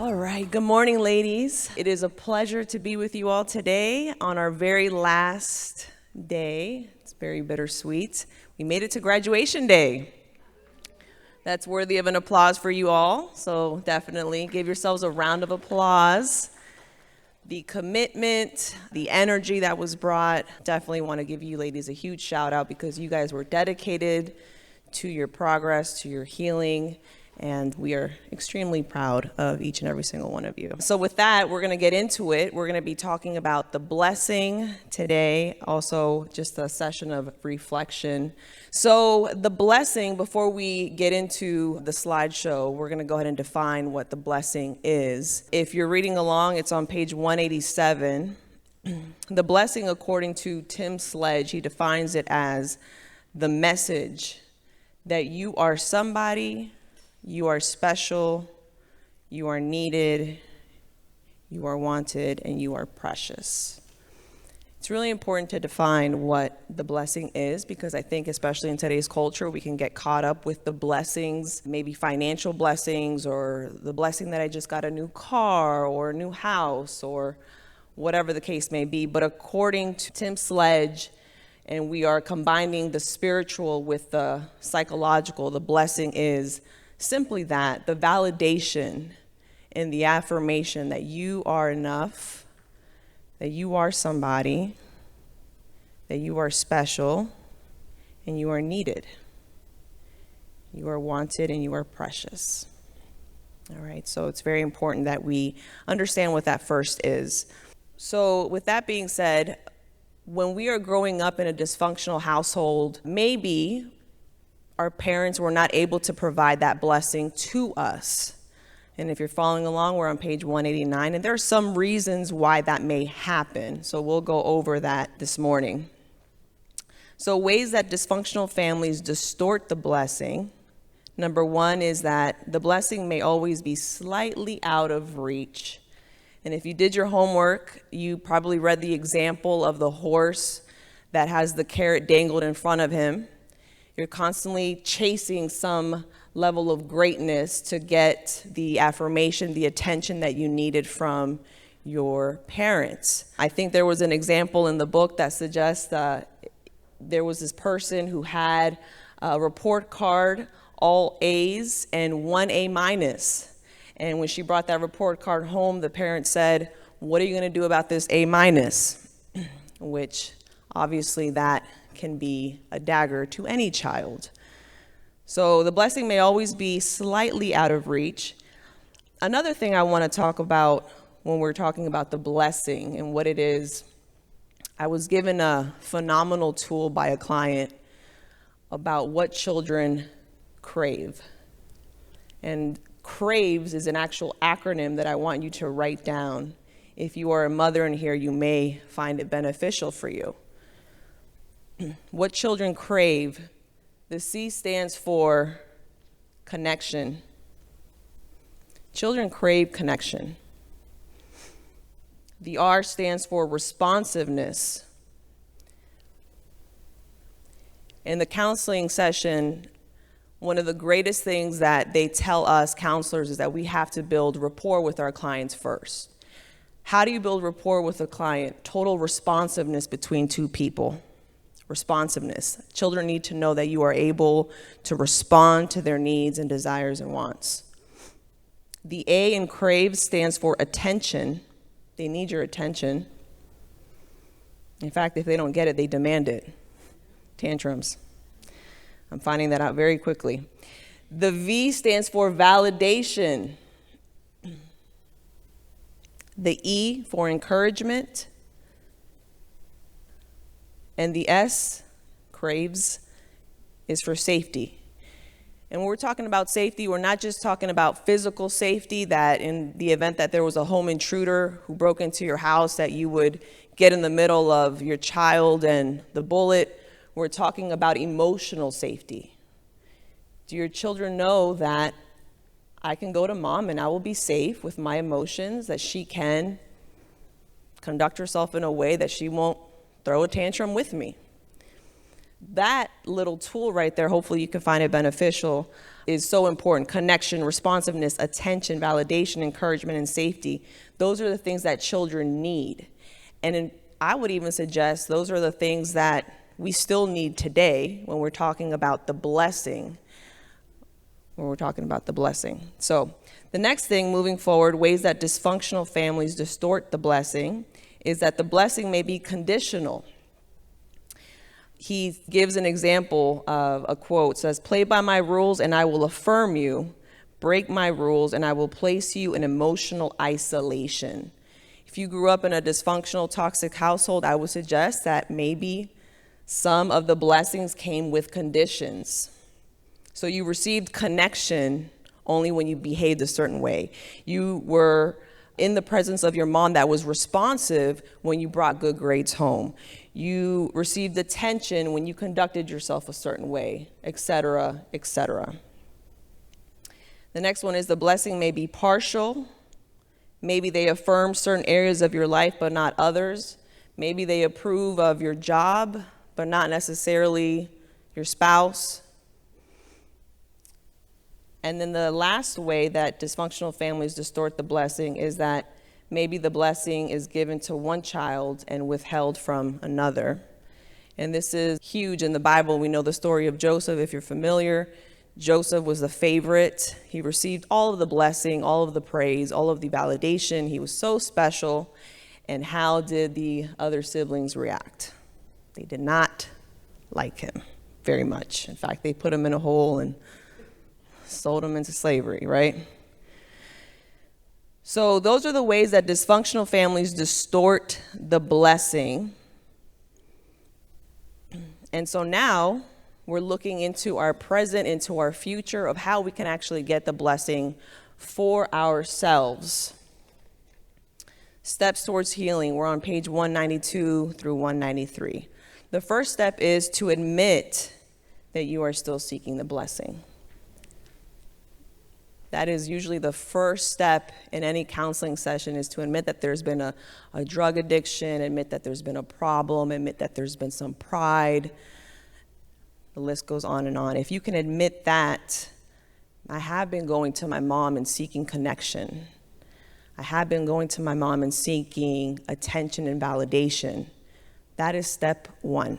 All right, good morning, ladies. It is a pleasure to be with you all today on our very last day. It's very bittersweet. We made it to graduation day. That's worthy of an applause for you all, so definitely give yourselves a round of applause. The commitment, the energy that was brought, definitely want to give you ladies a huge shout out because you guys were dedicated to your progress, to your healing, and we are extremely proud of each and every single one of you. So with that, we're going to get into it. We're going to be talking about the blessing today, also just a session of reflection. So the blessing, before we get into the slideshow, we're going to go ahead and define what the blessing is. If you're reading along, it's on page 187. The blessing, according to Tim Sledge, he defines it as the message that you are somebody, you are special, you are needed, you are wanted, and you are precious. It's really important to define what the blessing is because I think especially in today's culture, we can get caught up with the blessings, maybe financial blessings or the blessing that I just got a new car or a new house or whatever the case may be. But according to Tim Sledge, and we are combining the spiritual with the psychological, the blessing is simply that, the validation and the affirmation that you are enough, that you are somebody, that you are special, and you are needed. You are wanted and you are precious. All right, so it's very important that we understand what that first is. So with that being said, when we are growing up in a dysfunctional household, maybe our parents were not able to provide that blessing to us. And if you're following along, we're on page 189, and there are some reasons why that may happen. So we'll go over that this morning. So ways that dysfunctional families distort the blessing. Number one is that the blessing may always be slightly out of reach. And if you did your homework, you probably read the example of the horse that has the carrot dangled in front of him. You're constantly chasing some level of greatness to get the affirmation, the attention that you needed from your parents. I think there was an example in the book that suggests there was this person who had a report card, all A's and 1 A minus. And when she brought that report card home, the parent said, "What are you going to do about this A minus?" Which obviously that can be a dagger to any child. So the blessing may always be slightly out of reach. Another thing I want to talk about when we're talking about the blessing and what it is, I was given a phenomenal tool by a client about what children crave. And CRAVES is an actual acronym that I want you to write down. If you are a mother in here, you may find it beneficial for you. What children crave, the C stands for connection. Children crave connection. The R stands for responsiveness. In the counseling session, one of the greatest things that they tell us counselors is that we have to build rapport with our clients first. How do you build rapport with a client? Total responsiveness between two people. Responsiveness. Children need to know that you are able to respond to their needs and desires and wants. The A in crave stands for attention. They need your attention. In fact, if they don't get it, they demand it. Tantrums. I'm finding that out very quickly. The V stands for validation. The E for encouragement. And the S, craves, is for safety. And when we're talking about safety, we're not just talking about physical safety, that in the event that there was a home intruder who broke into your house, that you would get in the middle of your child and the bullet. We're talking about emotional safety. Do your children know that I can go to mom and I will be safe with my emotions, that she can conduct herself in a way that she won't throw a tantrum with me? that little tool right there, hopefully you can find it beneficial, is so important. Connection, responsiveness, attention, validation, encouragement, and safety. Those are the things that children need. And I would even suggest those are the things that we still need today when we're talking about the blessing. So the next thing moving forward, ways that dysfunctional families distort the blessing, is that the blessing may be conditional. He gives an example of a quote, says, "Play by my rules and I will affirm you. Break my rules and I will place you in emotional isolation." If you grew up in a dysfunctional, toxic household, I would suggest that maybe some of the blessings came with conditions. So you received connection only when you behaved a certain way. You were in the presence of your mom that was responsive when you brought good grades home. You received attention when you conducted yourself a certain way, etc., etc. The next one is the blessing may be partial. Maybe they affirm certain areas of your life, but not others. Maybe they approve of your job, but not necessarily your spouse. And then the last way that dysfunctional families distort the blessing is that maybe the blessing is given to one child and withheld from another. And this is huge in the Bible. We know the story of Joseph, if you're familiar. Joseph was the favorite. He received all of the blessing, all of the praise, all of the validation. He was so special. And how did the other siblings react? They did not like him very much. In fact, they put him in a hole and sold him into slavery, right? So those are the ways that dysfunctional families distort the blessing. And so now we're looking into our present, into our future of how we can actually get the blessing for ourselves. Steps towards healing. We're on page 192 through 193. The first step is to admit that you are still seeking the blessing. That is usually the first step in any counseling session, is to admit that there's been a drug addiction, admit that there's been a problem, admit that there's been some pride. The list goes on and on. If you can admit that, I have been going to my mom and seeking connection. I have been going to my mom and seeking attention and validation. That is step one.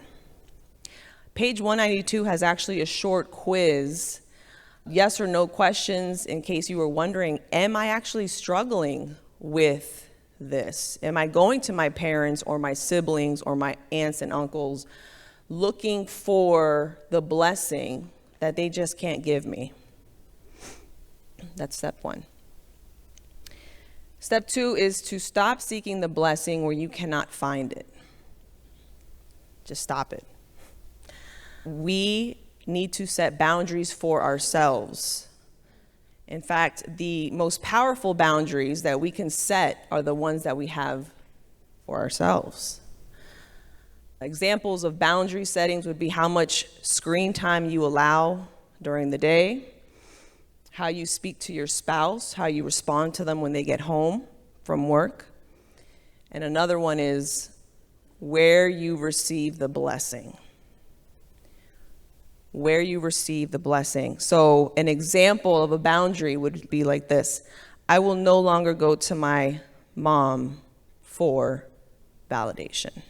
Page 192 has actually a short quiz, yes or no questions, in case you were wondering, am I actually struggling with this? Am I going to my parents or my siblings or my aunts and uncles looking for the blessing that they just can't give me? That's step one. Step two is to stop seeking the blessing where you cannot find it. Just stop it. We need to set boundaries for ourselves. In fact, the most powerful boundaries that we can set are the ones that we have for ourselves. Examples of boundary settings would be how much screen time you allow during the day, how you speak to your spouse, how you respond to them when they get home from work. And another one is where you receive the blessing. Where you receive the blessing. So an example of a boundary would be like this: I will no longer go to my mom for validation.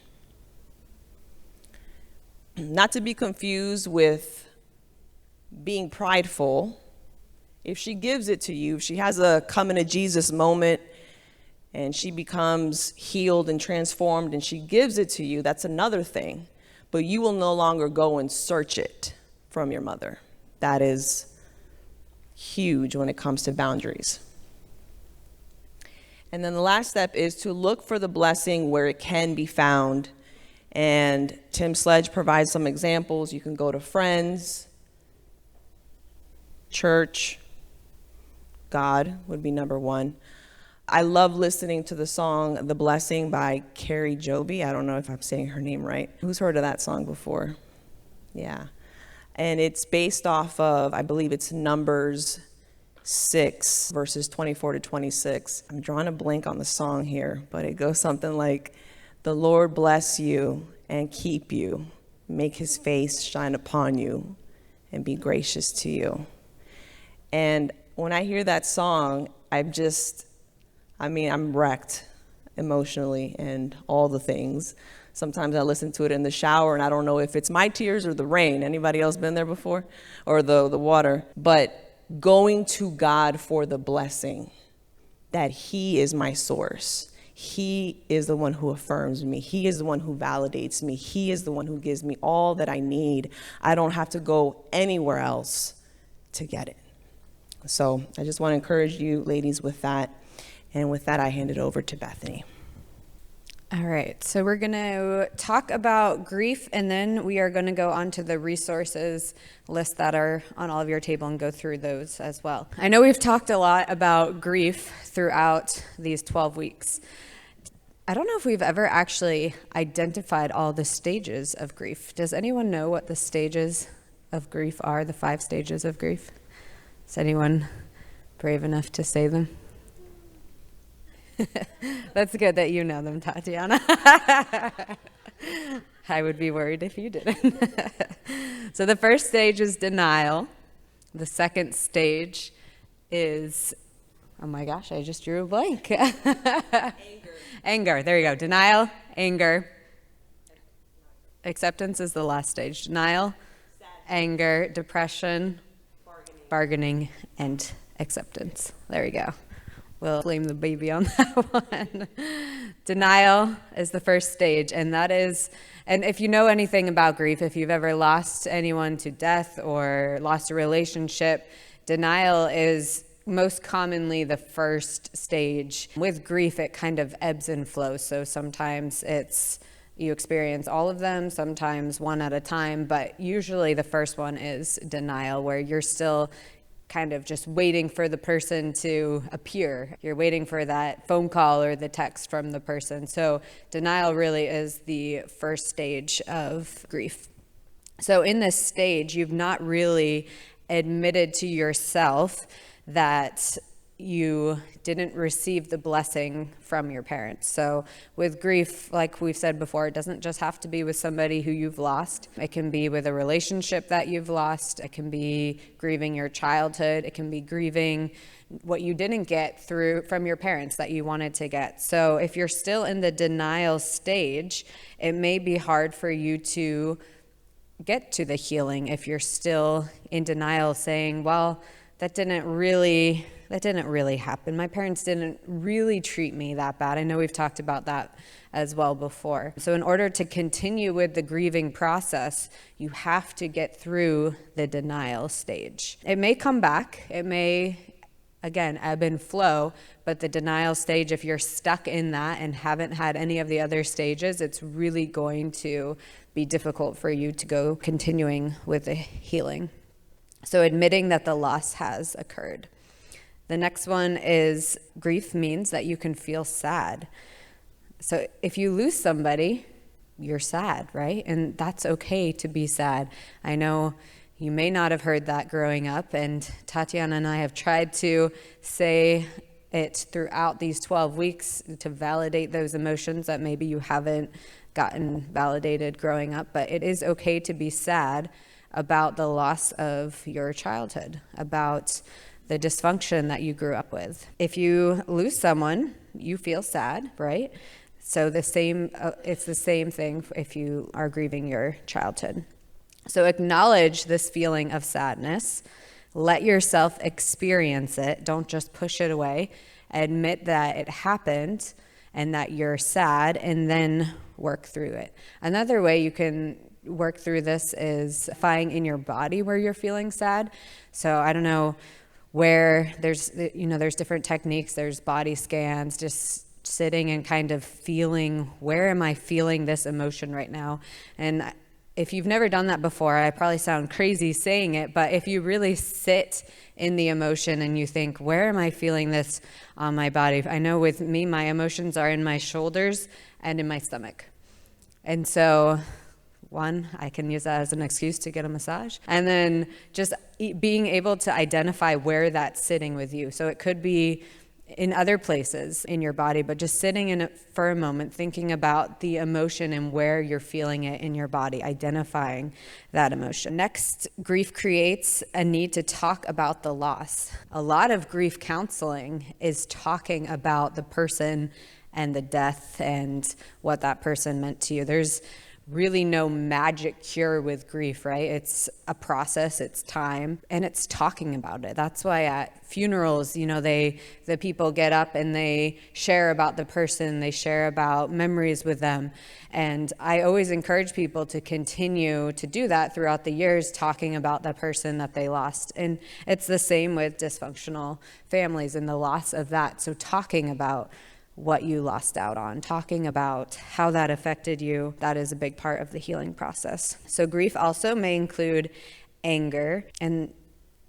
Not to be confused with being prideful. If she gives it to you, if she has a coming to Jesus moment and she becomes healed and transformed and she gives it to you, that's another thing. But you will no longer go and search it from your mother. That is huge when it comes to boundaries. And then the last step is to look for the blessing where it can be found. And Tim Sledge provides some examples. You can go to friends, church, God would be number one. I love listening to the song The Blessing by Carrie Joby. I don't know if I'm saying her name right. Who's heard of that song before? Yeah. And it's based off of, I believe it's Numbers 6, verses 24 to 26. I'm drawing a blank on the song here, but it goes something like, "The Lord bless you and keep you. make his face shine upon you, and be gracious to you. And when I hear that song, I'm wrecked emotionally and all the things. Sometimes I listen to it in the shower and I don't know if it's my tears or the rain. Anybody else been there before? Or the water. But going to God for the blessing, that he is my source. He is the one who affirms me. He is the one who validates me. He is the one who gives me all that I need. I don't have to go anywhere else to get it. So I just want to encourage you, ladies, with that. And with that, I hand it over to Bethany. All right, so we're going to talk about grief, and then we are going to go on to the resources list that are on all of your table and go through those as well. I know we've talked a lot about grief throughout these 12 weeks. I don't know if we've ever actually identified all the stages of grief. Does anyone know what the stages of grief are, the 5 stages of grief? Is anyone brave enough to say them? That's good that you know them, Tatiana. I would be worried if you didn't. So the first stage is denial. The second stage is, oh my gosh, I just drew a blank. Anger. There you go. Denial, anger. Acceptance is the last stage. Denial, anger, depression, bargaining, and acceptance. There you go. We'll blame the baby on that one. Denial is the first stage, and if you know anything about grief, if you've ever lost anyone to death or lost a relationship, denial is most commonly the first stage. With grief, it kind of ebbs and flows, so sometimes you experience all of them, sometimes one at a time, but usually the first one is denial, where you're still kind of just waiting for the person to appear. You're waiting for that phone call or the text from the person. So denial really is the first stage of grief. So in this stage, you've not really admitted to yourself that you didn't receive the blessing from your parents. So with grief, like we've said before, it doesn't just have to be with somebody who you've lost. It can be with a relationship that you've lost. It can be grieving your childhood. It can be grieving what you didn't get from your parents that you wanted to get. So if you're still in the denial stage, it may be hard for you to get to the healing if you're still in denial, saying, well, that didn't really happen. My parents didn't really treat me that bad. I know we've talked about that as well before. So in order to continue with the grieving process, you have to get through the denial stage. It may come back. It may, again, ebb and flow, but the denial stage, if you're stuck in that and haven't had any of the other stages, it's really going to be difficult for you to go continuing with the healing. So admitting that the loss has occurred. The next one is grief means that you can feel sad. So if you lose somebody, you're sad, right? And that's okay to be sad. I know you may not have heard that growing up, and Tatiana and I have tried to say it throughout these 12 weeks to validate those emotions that maybe you haven't gotten validated growing up, but it is okay to be sad about the loss of your childhood, about the dysfunction that you grew up with. If you lose someone, you feel sad, right? So it's the same thing if you are grieving your childhood. So acknowledge this feeling of sadness. Let yourself experience it. Don't just push it away. Admit that it happened and that you're sad, and then work through it. Another way you can work through this is finding in your body where you're feeling sad. So I don't know where there's different techniques. There's body scans, just sitting and kind of feeling, where am I feeling this emotion right now? And if you've never done that before, I probably sound crazy saying it, but if you really sit in the emotion and you think, where am I feeling this on my body? I know with me, my emotions are in my shoulders and in my stomach. And so one, I can use that as an excuse to get a massage. And then just being able to identify where that's sitting with you. So it could be in other places in your body, but just sitting in it for a moment, thinking about the emotion and where you're feeling it in your body, identifying that emotion. Next, grief creates a need to talk about the loss. A lot of grief counseling is talking about the person and the death and what that person meant to you. There's really no magic cure with grief, right? It's a process, it's time, and it's talking about it. That's why at funerals, the people get up and they share about the person, they share about memories with them. And I always encourage people to continue to do that throughout the years, talking about the person that they lost. And it's the same with dysfunctional families and the loss of that. So talking about what you lost out on, talking about how that affected you, that is a big part of the healing process. So grief also may include anger, and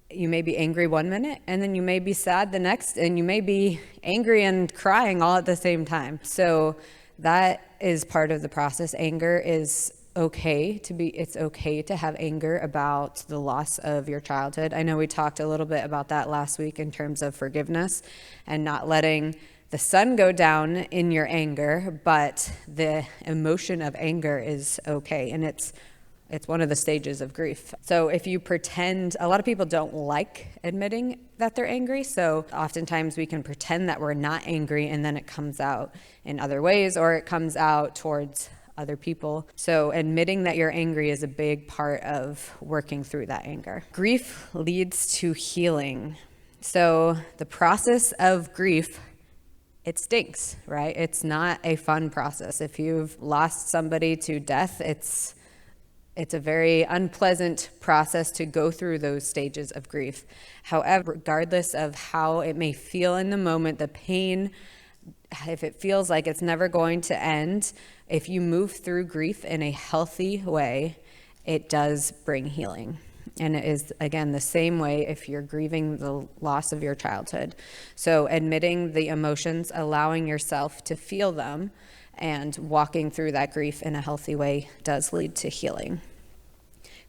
you may be angry one minute, and then you may be sad the next, and you may be angry and crying all at the same time. So that is part of the process. Anger is it's okay to have anger about the loss of your childhood. I know we talked a little bit about that last week in terms of forgiveness and not letting the sun go down in your anger, but the emotion of anger is okay, and it's one of the stages of grief. So if you pretend, a lot of people don't like admitting that they're angry, so oftentimes we can pretend that we're not angry, and then it comes out in other ways, or it comes out towards other people. So admitting that you're angry is a big part of working through that anger. Grief leads to healing. So the process of grief, it stinks, right? It's not a fun process. If you've lost somebody to death, it's a very unpleasant process to go through those stages of grief. However, regardless of how it may feel in the moment, the pain, if it feels like it's never going to end, if you move through grief in a healthy way, it does bring healing. And it is, again, the same way if you're grieving the loss of your childhood. So admitting the emotions, allowing yourself to feel them, and walking through that grief in a healthy way does lead to healing.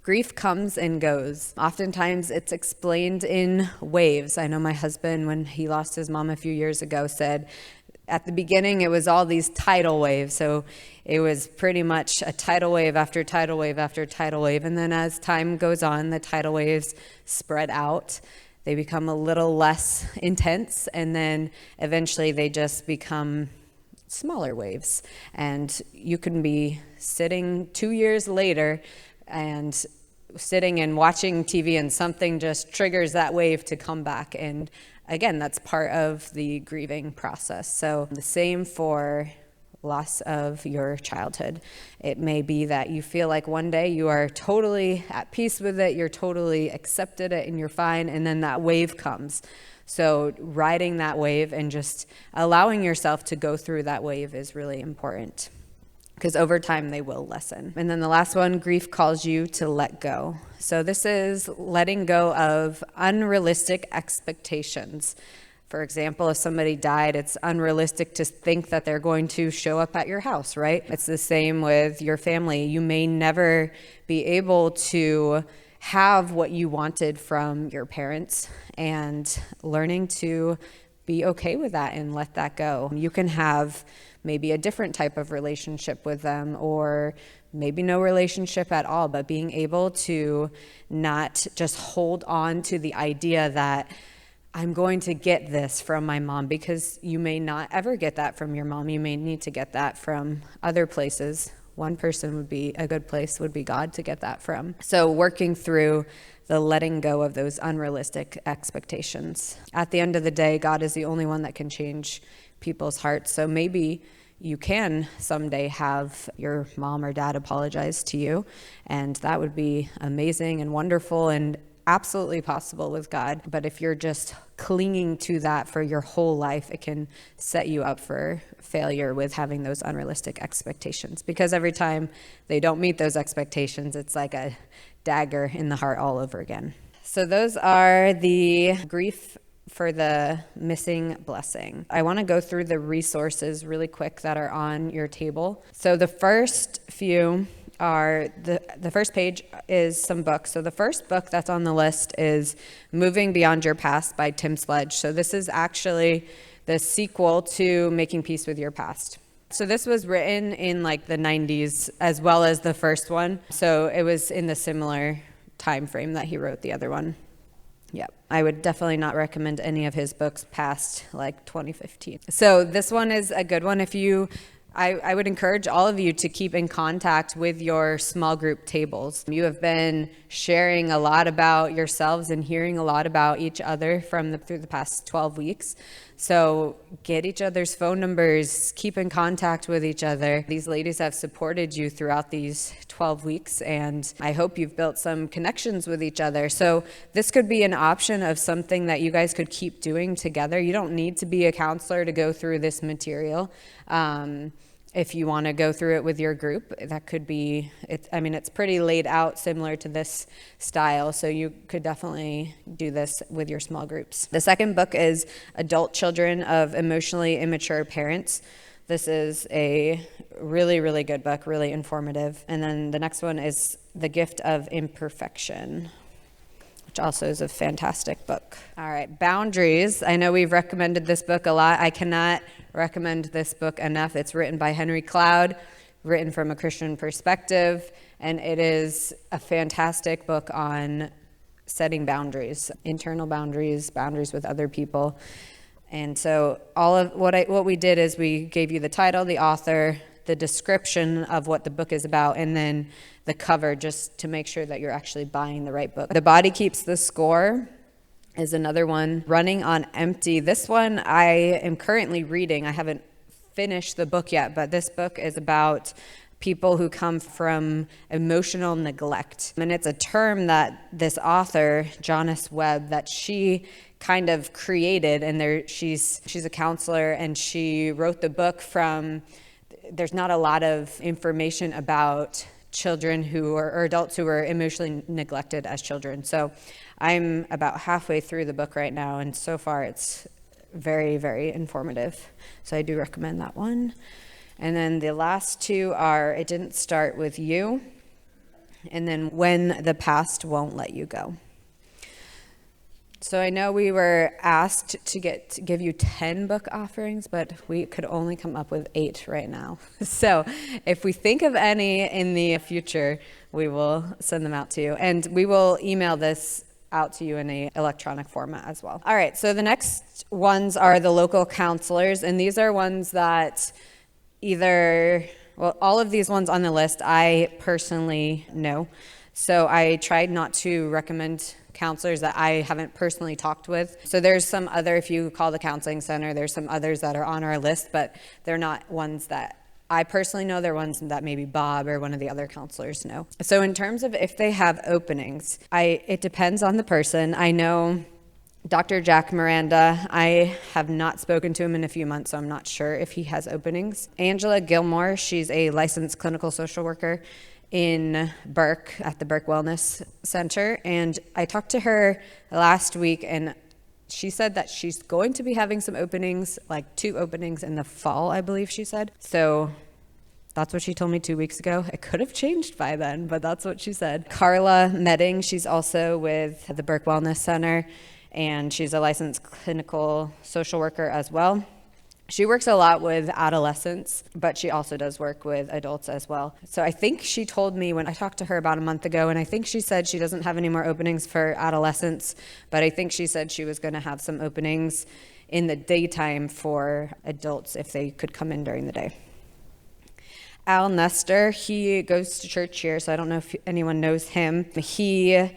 Grief comes and goes. Oftentimes it's explained in waves. I know my husband, when he lost his mom a few years ago, said at the beginning it was all these tidal waves. So it was pretty much a tidal wave after tidal wave after tidal wave. And then as time goes on, the tidal waves spread out. They become a little less intense, and then eventually they just become smaller waves. And you can be sitting 2 years later and sitting and watching TV, and something just triggers that wave to come back. And again, that's part of the grieving process. So the same for loss of your childhood. It may be that you feel like one day you are totally at peace with it, you're totally accepted it, and you're fine, and then that wave comes. So riding that wave and just allowing yourself to go through that wave is really important, because over time they will lessen. And then the last one, grief calls you to let go. So this is letting go of unrealistic expectations. For example, if somebody died, it's unrealistic to think that they're going to show up at your house, right? It's the same with your family. You may never be able to have what you wanted from your parents, and learning to be okay with that and let that go. You can have maybe a different type of relationship with them, or maybe no relationship at all, but being able to not just hold on to the idea that I'm going to get this from my mom, because you may not ever get that from your mom. You may need to get that from other places. One person would be a good place, would be God to get that from. So working through the letting go of those unrealistic expectations. At the end of the day, God is the only one that can change people's hearts. So maybe you can someday have your mom or dad apologize to you, and that would be amazing and wonderful and absolutely possible with God. But if you're just clinging to that for your whole life, it can set you up for failure with having those unrealistic expectations, because every time they don't meet those expectations, it's like a dagger in the heart all over again. So those are the grief for the missing blessing. I want to go through the resources really quick that are on your table. So the first few are, the first page is some books. So the first book that's on the list is Moving Beyond Your Past by Tim Sledge. So this is actually the sequel to Making Peace with Your Past. So this was written in like the 90s as well as the first one. So it was in the similar time frame that he wrote the other one. Yep. I would definitely not recommend any of his books past like 2015. So this one is a good one. I would encourage all of you to keep in contact with your small group tables. You have been sharing a lot about yourselves and hearing a lot about each other through the past 12 weeks. So get each other's phone numbers, keep in contact with each other. These ladies have supported you throughout these 12 weeks, and I hope you've built some connections with each other. So this could be an option of something that you guys could keep doing together. You don't need to be a counselor to go through this material. If you want to go through it with your group, that could be, it's pretty laid out similar to this style, so you could definitely do this with your small groups. The second book is Adult Children of Emotionally Immature Parents. This is a really, really good book, really informative. And then the next one is The Gift of Imperfection, which also is a fantastic book. All right, Boundaries. I know we've recommended this book a lot. I cannot recommend this book enough. It's written by Henry Cloud, written from a Christian perspective, and it is a fantastic book on setting boundaries, internal boundaries, boundaries with other people. And so all of what we did is we gave you the title, the author, the description of what the book is about, and then the cover, just to make sure that you're actually buying the right book. The Body Keeps the Score is another one. Running on Empty. This one I am currently reading. I haven't finished the book yet, but this book is about people who come from emotional neglect. And it's a term that this author, Janice Webb, that she kind of created, and she's a counselor, and she wrote the book from, there's not a lot of information about children or adults who were emotionally neglected as children. So I'm about halfway through the book right now, and so far it's very, very informative. So I do recommend that one. And then the last two are It Didn't Start With You, and then When the Past Won't Let You Go. So I know we were asked to give you 10 book offerings, but we could only come up with 8 right now. So if we think of any in the future, we will send them out to you. And we will email this out to you in an electronic format as well. All right, so the next ones are the local counselors, and these are ones that all of these ones on the list I personally know. So I tried not to recommend counselors that I haven't personally talked with. So there's some other, if you call the counseling center, there's some others that are on our list, but they're not ones that I personally know. They're ones that maybe Bob or one of the other counselors know. So in terms of if they have openings, it depends on the person. I know Dr. Jack Miranda, I have not spoken to him in a few months, so I'm not sure if he has openings. Angela Gilmore, she's a licensed clinical social worker in Burke at the Burke Wellness Center, and I talked to her last week, and she said that she's going to be having some openings, like 2 openings in the fall, I believe she said. So that's what she told me 2 weeks ago. It could have changed by then, but that's what she said. Carla Medding, she's also with the Burke Wellness Center, and she's a licensed clinical social worker as well. She works a lot with adolescents, but she also does work with adults as well. So I think she told me when I talked to her about a month ago, and I think she said she doesn't have any more openings for adolescents, but I think she said she was going to have some openings in the daytime for adults if they could come in during the day. Al Nestor, he goes to church here, so I don't know if anyone knows him. He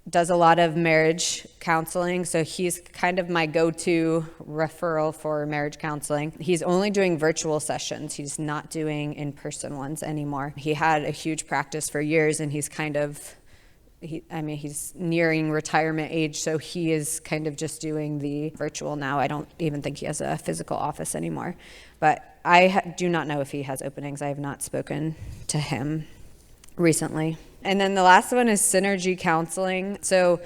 does a lot of marriage counseling, so he's kind of my go-to referral for marriage counseling. He's only doing virtual sessions. He's not doing in-person ones anymore. He had a huge practice for years, and he's nearing retirement age, so he is kind of just doing the virtual now. I don't even think he has a physical office anymore. But I do not know if he has openings. I have not spoken to him recently. And then the last one is Synergy Counseling. So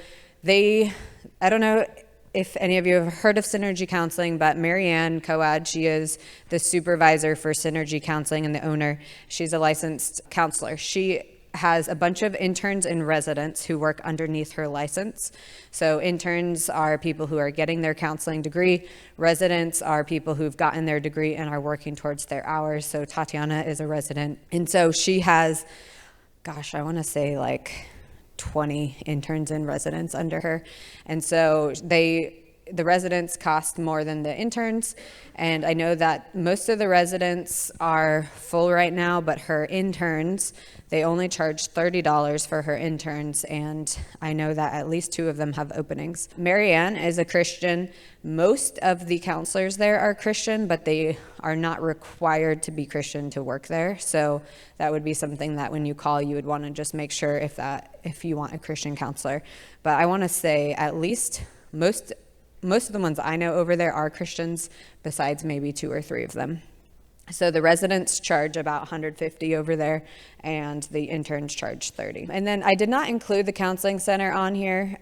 I don't know if any of you have heard of Synergy Counseling, but Marianne Coad, she is the supervisor for Synergy Counseling and the owner. She's a licensed counselor. She has a bunch of interns and residents who work underneath her license. So interns are people who are getting their counseling degree. Residents are people who've gotten their degree and are working towards their hours. So Tatiana is a resident. And so she has, I want to say like 20 interns and residents under her. And so the residents cost more than the interns, and I know that most of the residents are full right now, but her interns, they only charge $30 for her interns, and I know that at least 2 of them have openings. Marianne is a Christian. Most of the counselors there are Christian, but they are not required to be Christian to work there, so that would be something that when you call, you would want to just make sure if you want a Christian counselor. But I want to say at least most of the ones I know over there are Christians, besides maybe 2 or 3 of them. So the residents charge about $150 over there, and the interns charge $30. And then I did not include the counseling center on here.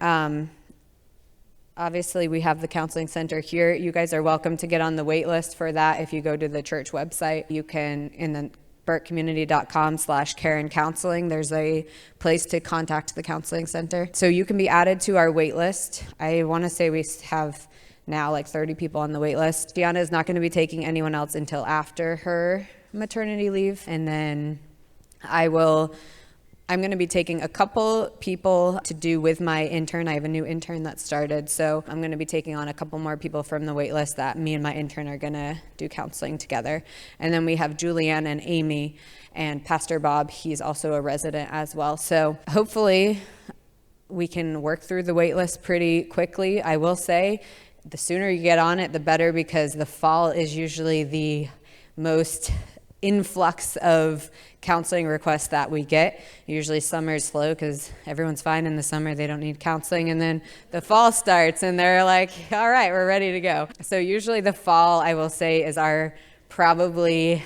Obviously, we have the counseling center here. You guys are welcome to get on the wait list for that. If you go to the church website, you can, in the burkecommunity.com/Karen Counseling. There's a place to contact the counseling center. So you can be added to our wait list. I want to say we have now like 30 people on the wait list. Deanna is not going to be taking anyone else until after her maternity leave. And then I'm going to be taking a couple people to do with my intern. I have a new intern that started, so I'm going to be taking on a couple more people from the wait list that me and my intern are going to do counseling together. And then we have Julianne and Amy, and Pastor Bob, he's also a resident as well. So hopefully we can work through the wait list pretty quickly. I will say the sooner you get on it, the better, because the fall is usually the most influx of counseling requests that we get. Usually summer is slow because everyone's fine in the summer, they don't need counseling, and then the fall starts and they're like, all right, we're ready to go. So usually the fall, I will say, is probably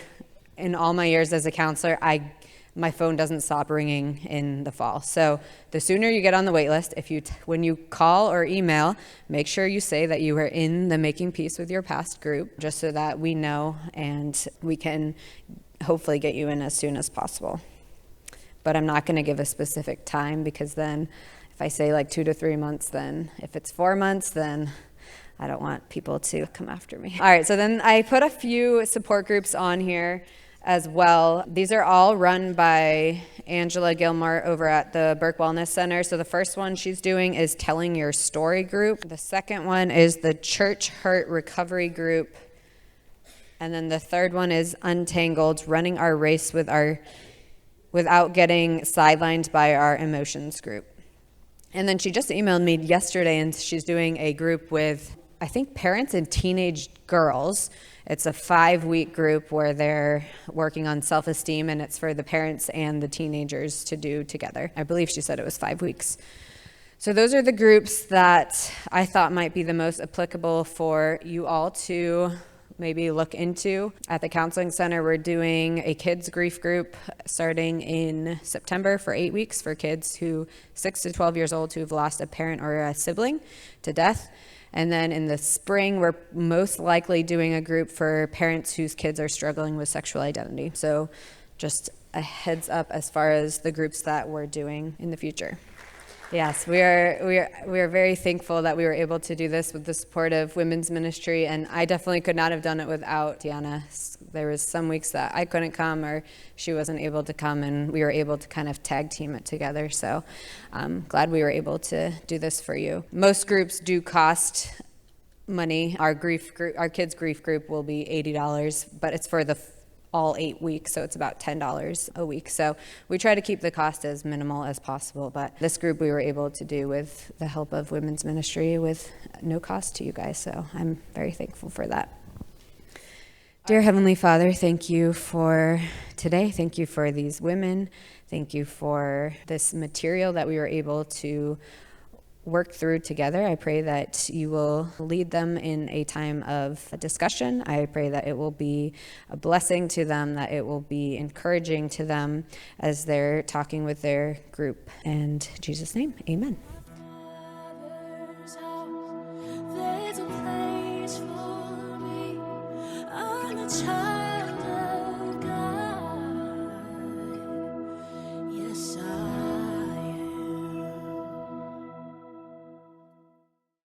in all my years as a counselor, my phone doesn't stop ringing in the fall. So the sooner you get on the wait list, when you call or email, make sure you say that you were in the Making Peace with Your Past group, just so that we know and we can hopefully get you in as soon as possible. But I'm not going to give a specific time, because then if I say like 2 to 3 months, then if it's 4 months, then I don't want people to come after me. All right, so then I put a few support groups on here as well. These are all run by Angela Gilmore over at the Burke Wellness Center. So the first one she's doing is Telling Your Story group. The second one is the Church Hurt Recovery group. And then the third one is Untangled, Running Our Race Without Getting Sidelined by Our Emotions group. And then she just emailed me yesterday, and she's doing a group with, I think, parents and teenage girls. It's a 5-week group where they're working on self-esteem, and it's for the parents and the teenagers to do together. I believe she said it was 5 weeks. So those are the groups that I thought might be the most applicable for you all to maybe look into. At the counseling center, we're doing a kids grief group starting in September for 8 weeks for kids 6 to 12 years old who've lost a parent or a sibling to death. And then in the spring, we're most likely doing a group for parents whose kids are struggling with sexual identity. So just a heads up as far as the groups that we're doing in the future. Yes, we are very thankful that we were able to do this with the support of women's ministry, and I definitely could not have done it without Deanna. There was some weeks that I couldn't come or she wasn't able to come, and we were able to kind of tag team it together. So I'm glad we were able to do this for you. Most groups do cost money. Our kids grief group will be $80, but it's for the all 8 weeks, so it's about $10 a week. So we try to keep the cost as minimal as possible, but this group we were able to do with the help of women's ministry with no cost to you guys, so I'm very thankful for that. Dear Heavenly Father, thank you for today. Thank you for these women. Thank you for this material that we were able to work through together. I pray that you will lead them in a time of discussion. I pray that it will be a blessing to them, that it will be encouraging to them as they're talking with their group. In Jesus' name, amen.